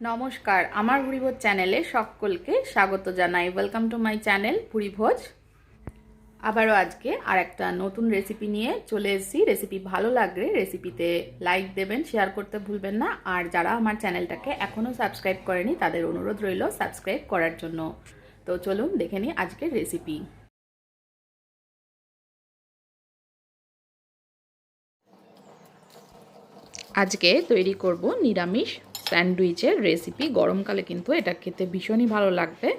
নমস্কার, আমার ভুরিভোজ চ্যানেলে সকলকে স্বাগত জানাই। Welcome to my channel Bhuribhoj. আবারও আজকে আর একটা নতুন রেসিপি নিয়ে চলে এসেছি। রেসিপি ভালো লাগলে রেসিপিতে লাইক দেবেন, শেয়ার করতে ভুলবেন না। আর যারা আমার চ্যানেলটাকে এখনও সাবস্ক্রাইব করেনি তাদের অনুরোধ রইল সাবস্ক্রাইব করার জন্য। তো চলুন দেখে নিই আজকের রেসিপি। আজকে তৈরি করব নিরামিষ স্যান্ডউইচের রেসিপি। গরমকালে কিন্তু এটা খেতে ভীষণই ভালো লাগবে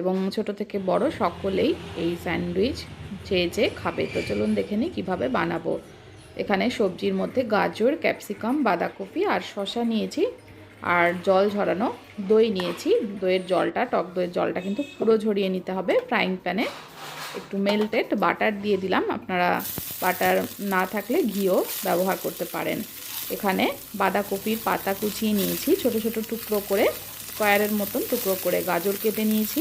এবং ছোট থেকে বড় সকলেই এই স্যান্ডউইচ চেয়ে খাবে। তো চলুন দেখে নিই কীভাবে বানাবো। এখানে সবজির মধ্যে গাজর, ক্যাপসিকাম, বাঁধাকপি আর শসা নিয়েছি, আর জল ঝরানো দই নিয়েছি। দইয়ের জলটা, টক দইয়ের জলটা কিন্তু পুরো ঝরিয়ে নিতে হবে। ফ্রাইং প্যানে একটু মেল্টেড বাটার দিয়ে দিলাম। আপনারা বাটার না থাকলে ঘিও ব্যবহার করতে পারেন। এখানে বাঁধাকপির পাতা কুচিয়ে নিয়েছি ছোট ছোট টুকরো করে, স্কোয়ারের মতন টুকরো করে। গাজর কেটে নিয়েছি,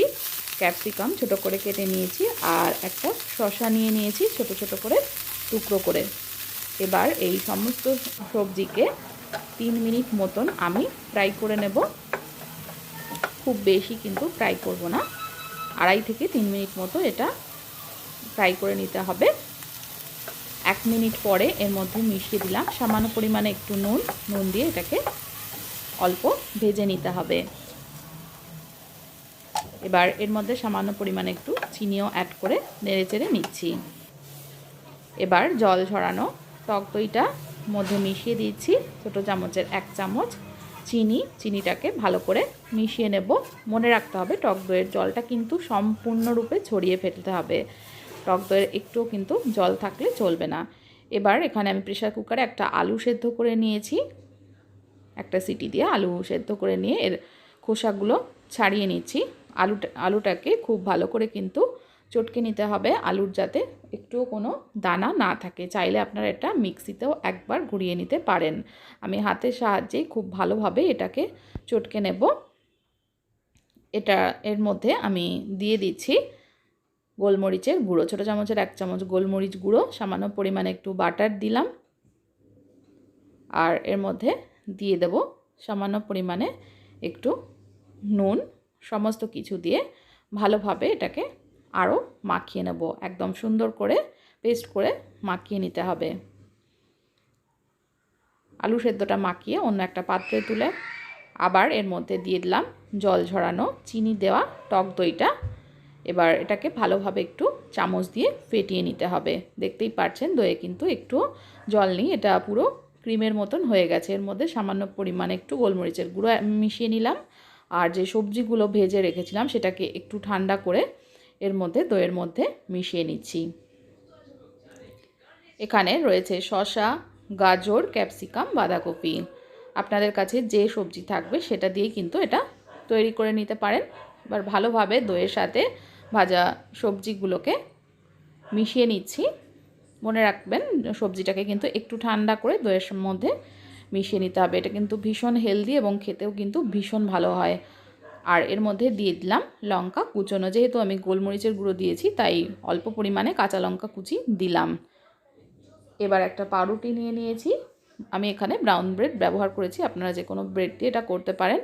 ক্যাপসিকাম ছোট করে কেটে নিয়েছি, আর একটা শসা নিয়ে নিয়েছি ছোট ছোট করে টুকরো করে। এবার এই সমস্ত সবজিকে 3 মিনিট মতন আমি ফ্রাই করে নেব। খুব বেশি কিন্তু ফ্রাই করব না, 2.5 থেকে 3 মিনিট মতো এটা ফ্রাই করে নিতে হবে। 1 মিনিট পরে এর মধ্যে মিশিয়ে দিলাম সামান্য পরিমাণে একটু নুন দিয়ে এটাকে অল্প ভেজে নিতে হবে। এবার এর মধ্যে সামান্য পরিমাণে একটু চিনিও অ্যাড করে নেড়েচেড়ে নিচ্ছি। এবার জল ঝরানো টক দইটা মধ্যে মিশিয়ে দিচ্ছি। ছোটো চামচের 1 চামচ চিনিটাকে ভালো করে মিশিয়ে নেব। মনে রাখতে হবে টক দইয়ের জলটা কিন্তু সম্পূর্ণরূপে ছড়িয়ে ফেলতে হবে। টক দইয়ের একটুও কিন্তু জল থাকলে চলবে না। এবার এখানে আমি প্রেসার কুকারে একটা আলু সেদ্ধ করে নিয়েছি। একটা সিটি দিয়ে আলু সেদ্ধ করে নিয়ে এর খোসাগুলো ছাড়িয়ে নিচ্ছি। আলুটাকে খুব ভালো করে কিন্তু চটকে নিতে হবে, আলুর যাতে একটুও কোনো দানা না থাকে। চাইলে আপনারা এটা মিক্সিতেও একবার ঘুরিয়ে নিতে পারেন। আমি হাতের সাহায্যেই খুব ভালোভাবে এটাকে চটকে নেব। এর মধ্যে আমি দিয়ে দিচ্ছি গোলমরিচের গুঁড়ো, ছোটো চামচের 1 চামচ গোলমরিচ গুঁড়ো, সামান্য পরিমাণে একটু বাটার দিলাম, আর এর মধ্যে দিয়ে দেব সামান্য পরিমাণে একটু নুন। সমস্ত কিছু দিয়ে ভালোভাবে এটাকে আরও মাখিয়ে নেব। একদম সুন্দর করে পেস্ট করে মাখিয়ে নিতে হবে। আলু সেদ্ধটা মাখিয়ে অন্য একটা পাত্রে তুলে আবার এর মধ্যে দিয়ে দিলাম জল ঝরানো চিনি দেওয়া টক দইটা। এবার এটাকে ভালোভাবে একটু চামচ দিয়ে ফেটিয়ে নিতে হবে। দেখতেই পাচ্ছেন দইয়ে কিন্তু একটু জল নেই, এটা পুরো ক্রিমের মতন হয়ে গেছে। এর মধ্যে সামান্য পরিমাণে একটু গোলমরিচের গুঁড়ো মিশিয়ে নিলাম, আর যে সবজিগুলো ভেজে রেখেছিলাম সেটাকে একটু ঠান্ডা করে এর মধ্যে দইয়ের মধ্যে মিশিয়ে নিচ্ছি। এখানে রয়েছে শসা, গাজর, ক্যাপসিকাম, বাঁধাকপি। আপনাদের কাছে যে সবজি থাকবে সেটা দিয়েই কিন্তু এটা তৈরি করে নিতে পারেন। এবার ভালোভাবে দইয়ের সাথে ভাজা সবজিগুলোকে মিশিয়ে নিচ্ছি। মনে রাখবেন সবজিটাকে কিন্তু একটু ঠান্ডা করে দইয়ের মধ্যে মিশিয়ে নিতে হবে। এটা কিন্তু ভীষণ হেলদি এবং খেতেও কিন্তু ভীষণ ভালো হয়। আর এর মধ্যে দিয়ে দিলাম লঙ্কা কুচোনো। যেহেতু আমি গোলমরিচের গুঁড়ো দিয়েছি তাই অল্প পরিমাণে কাঁচা লঙ্কা কুচি দিলাম। এবার একটা পাউরুটি নিয়ে নিয়েছি। আমি এখানে ব্রাউন ব্রেড ব্যবহার করেছি, আপনারা যে কোনো ব্রেড দিয়ে এটা করতে পারেন।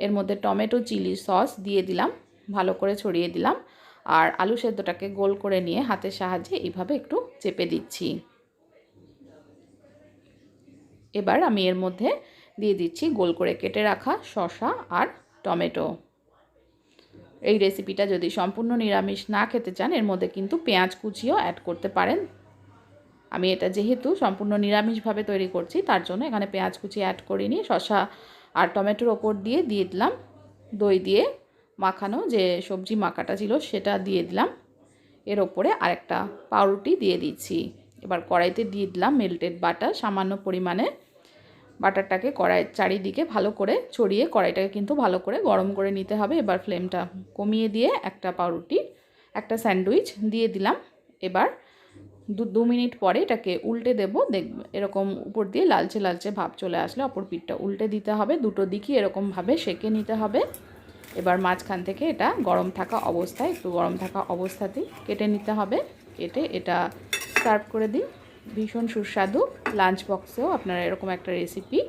এর মধ্যে টমেটো চিলি সস দিয়ে দিলাম, ভালো করে ছড়িয়ে দিলাম, আর আলু সেদ্ধটাকে গোল করে নিয়ে হাতের সাহায্যে এইভাবে একটু চেপে দিচ্ছি। এবার আমি এর মধ্যে দিয়ে দিচ্ছি গোল করে কেটে রাখা শসা আর টমেটো। এই রেসিপিটা যদি সম্পূর্ণ নিরামিষ না খেতে চান এর মধ্যে কিন্তু পেঁয়াজ কুচিও অ্যাড করতে পারেন। আমি এটা যেহেতু সম্পূর্ণ নিরামিষভাবে তৈরি করছি তার জন্য এখানে পেঁয়াজ কুচি অ্যাড করিনি। শসা আর টমেটোর ওপর দিয়ে দিলাম দই দিয়ে মাখানো যে সবজি মাখাটা ছিল সেটা দিয়ে দিলাম। এর ওপরে আরেকটা পাউরুটি দিয়ে দিচ্ছি। এবার কড়াইতে দিয়ে দিলাম মেল্টেড বাটার সামান্য পরিমাণে। বাটারটাকে কড়াইয়ের চারিদিকে ভালো করে ছড়িয়ে কড়াইটাকে কিন্তু ভালো করে গরম করে নিতে হবে। এবার ফ্লেমটা কমিয়ে দিয়ে একটা স্যান্ডউইচ দিয়ে দিলাম। এবার 2 মিনিট পরে এটাকে উল্টে দেব। দেখবেন এরকম উপর দিয়ে লালচে লালচে ভাব চলে আসলে অপর পিঠটা উল্টে দিতে হবে। দুটো দিকই এরকমভাবে সেঁকে নিতে হবে। এবার মাঝখান থেকে এটা একটু গরম থাকা অবস্থাতেই কেটে নিতে হবে। কেটে এটা সার্ভ করে দিই। ভীষণ সুস্বাদু। লাঞ্চ বক্সেও আপনারা এরকম একটা রেসিপি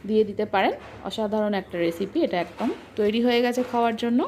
দিয়ে দিতে পারেন। অসাধারণ একটা রেসিপি, এটা একদম তৈরি হয়ে গেছে খাওয়ার জন্য।